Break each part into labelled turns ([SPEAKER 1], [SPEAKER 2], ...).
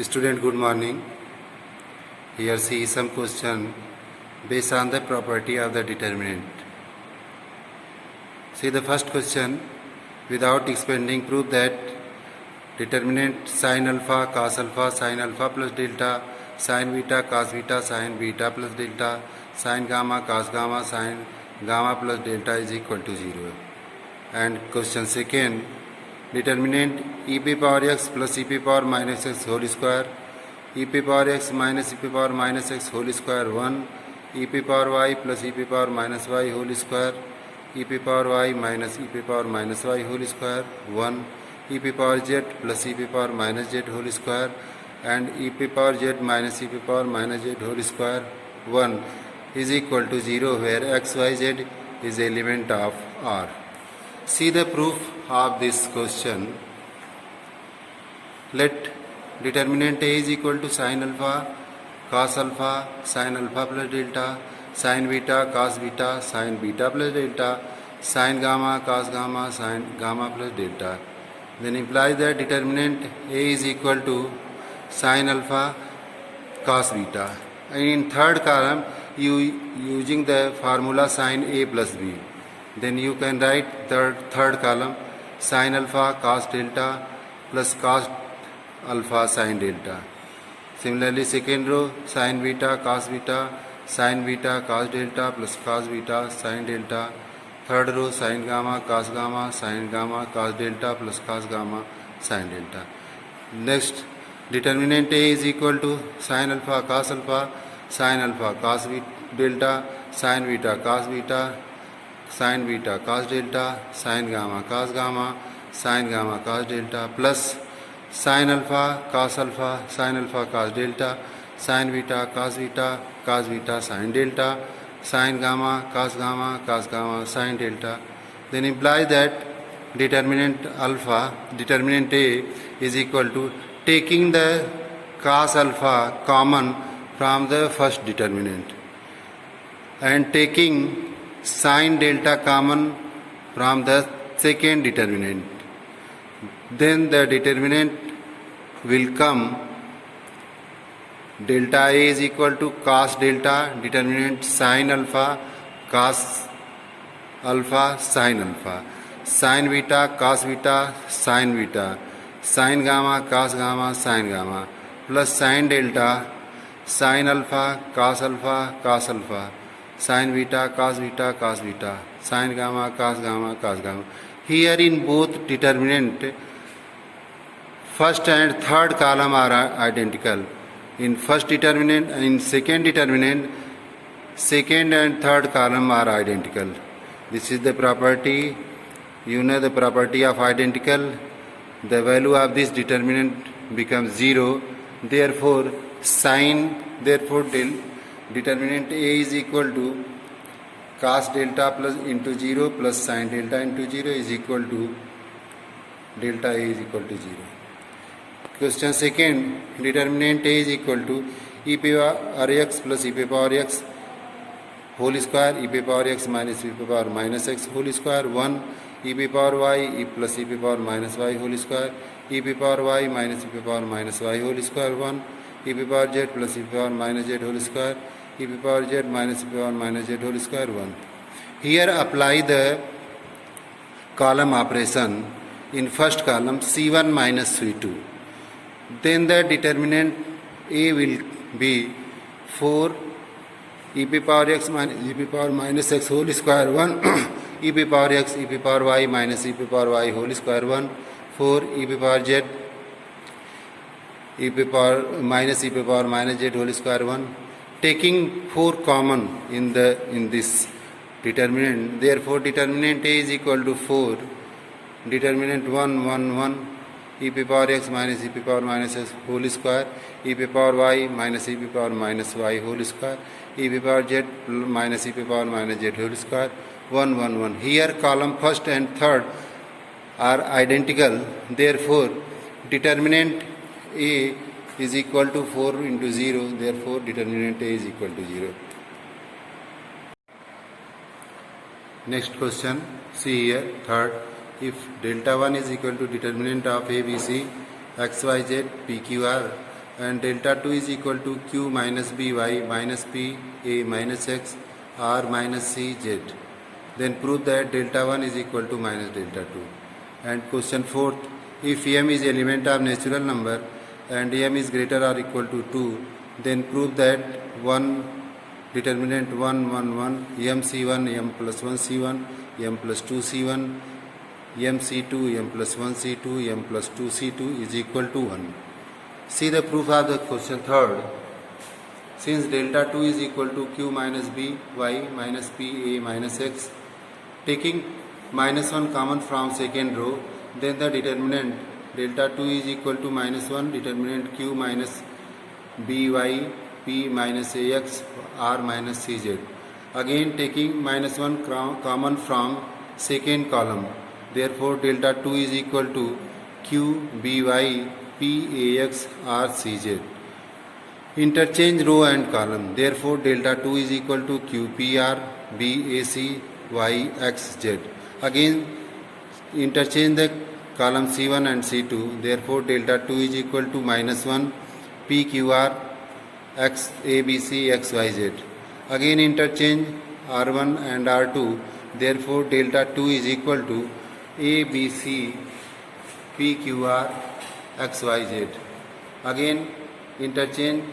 [SPEAKER 1] Student, good morning. Here see some question based on the property of the determinant. See the first question. Without expanding, prove that determinant sin alpha plus delta sin beta cos beta sin beta plus delta sin gamma cos gamma sin gamma plus delta is equal to 0. And question second. Determinant e power x plus e power minus x whole square, e power x minus e power minus x whole square 1, e power y plus e power minus y whole square, e power y minus e power minus y whole square 1, e power z plus e power minus z whole square, and e power z minus e power minus z whole square 1 is equal to 0, where x, y, z is element of R. See the proof of this question. Let determinant A is equal to sin alpha sin alpha plus delta sin beta cos beta sin beta plus delta sin gamma cos gamma sin gamma plus delta. Then implies that determinant A is equal to sin alpha cos beta. And in third column, you using the formula sin A plus B. Then you can write the third column sin alpha cos delta plus cos alpha sin delta. Similarly, second row sin beta cos delta plus cos beta sin delta. Third row sin gamma cos delta plus cos gamma sin delta. Next, determinant A is equal to sin alpha cos delta sin beta cos beta sin beta cos delta sin gamma cos delta plus sin alpha cos delta sin beta cos beta sin delta sin gamma cos gamma sin delta. Then implies that determinant A is equal to taking the cos alpha common from the first determinant and taking sin delta common from the second determinant. Then the determinant will come delta A is equal to cos delta, determinant sin alpha cos alpha sin alpha, sin beta cos beta sin beta, sin gamma cos gamma sin gamma, plus sin delta sin alpha cos alpha sin beta cos beta sin gamma cos gamma. Here in both determinant first and third column are identical. In first determinant and in second determinant, second and third column are identical. This is the property. You know the property of identical. The value of this determinant becomes 0. Therefore determinant A is equal to cos delta plus into 0 plus sin delta into 0 is equal to delta A is equal to 0. Question second, determinant A is equal to e power x plus e power x whole square, e power x minus e power minus x whole square 1, e power y plus e power minus y whole square, e power y minus e power minus y whole square 1, e power z plus e power minus z whole square, e power z minus e power minus z whole square 1. Here apply the column operation in first column C1 minus C2. Then the determinant A will be 4 e power x minus e power minus x whole square 1 e power x e power y minus e power y whole square 1 4 e power z e power minus z whole square 1. Taking 4 common in this determinant, therefore determinant A is equal to 4, determinant 1 e power x minus e power minus x whole square, e power y minus e power minus y whole square, e power z minus e power minus z whole square 1. Here column first and third are identical. Therefore determinant A is equal to 4 into 0. Therefore determinant A is equal to 0. Next question. See here third. If delta 1 is equal to determinant of A, B, C, X, Y, Z, P, Q, R, and delta 2 is equal to q minus by minus p a minus x r minus c z. Then prove that delta 1 is equal to minus delta 2. And question 4th, if m is element of natural number and m is greater or equal to 2, then prove that 1 determinant 1 1 1 m c1 m plus 1 c1 m plus 2 c1 m c2 m plus 1 c2 m plus 2 c2 is equal to 1. See the proof of the question 3rd. Since delta 2 is equal to q minus b y minus p a minus x, taking minus 1 common from second row, then the determinant delta 2 is equal to minus 1, determinant q minus by p minus ax r minus cz. Again taking minus 1 common from second column, therefore delta 2 is equal to q by p ax r cz. Interchange row and column, therefore delta 2 is equal to q pr bac y x z. Again interchange the column c1 and c2, therefore delta 2 is equal to minus 1 pqr x abc x y z. Again interchange r1 and r2, therefore delta 2 is equal to abc pqr x y z. Again interchange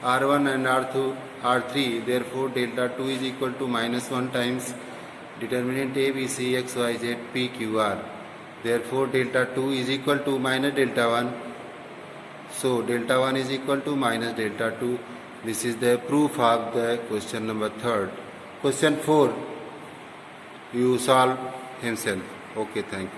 [SPEAKER 1] r1 and r3, therefore delta 2 is equal to minus 1 times determinant abc x y z pqr. Therefore delta 2 is equal to minus delta 1. So delta 1 is equal to minus delta 2. This is the proof of the question number 3rd. Question 4, you solve himself. Okay, thank you.